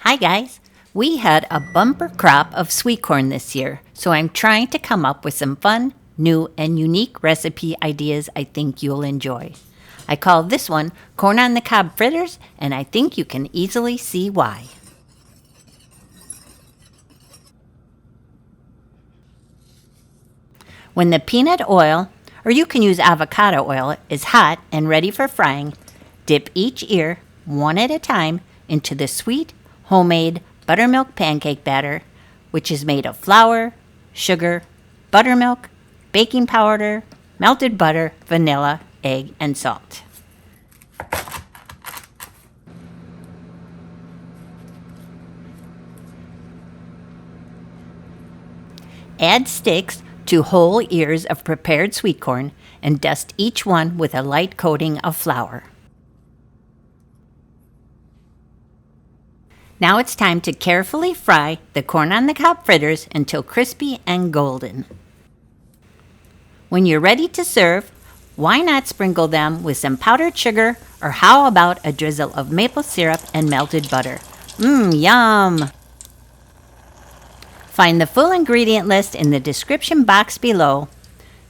Hi guys! We had a bumper crop of sweet corn this year, so I'm trying to come up with some fun, new, and unique recipe ideas I think you'll enjoy. I call this one Corn on the Cob Fritters, and I think you can easily see why. When the peanut oil, or you can use avocado oil, is hot and ready for frying, dip each ear, one at a time, into the sweet, homemade buttermilk pancake batter, which is made of flour, sugar, buttermilk, baking powder, melted butter, vanilla, egg, and salt. Add sticks to whole ears of prepared sweet corn and dust each one with a light coating of flour. Now it's time to carefully fry the corn on the cob fritters until crispy and golden. When you're ready to serve, why not sprinkle them with some powdered sugar, or how about a drizzle of maple syrup and melted butter? Yum! Find the full ingredient list in the description box below.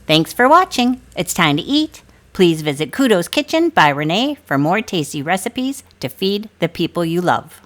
Thanks for watching. It's time to eat. Please visit Kudo's Kitchen by Renee for more tasty recipes to feed the people you love.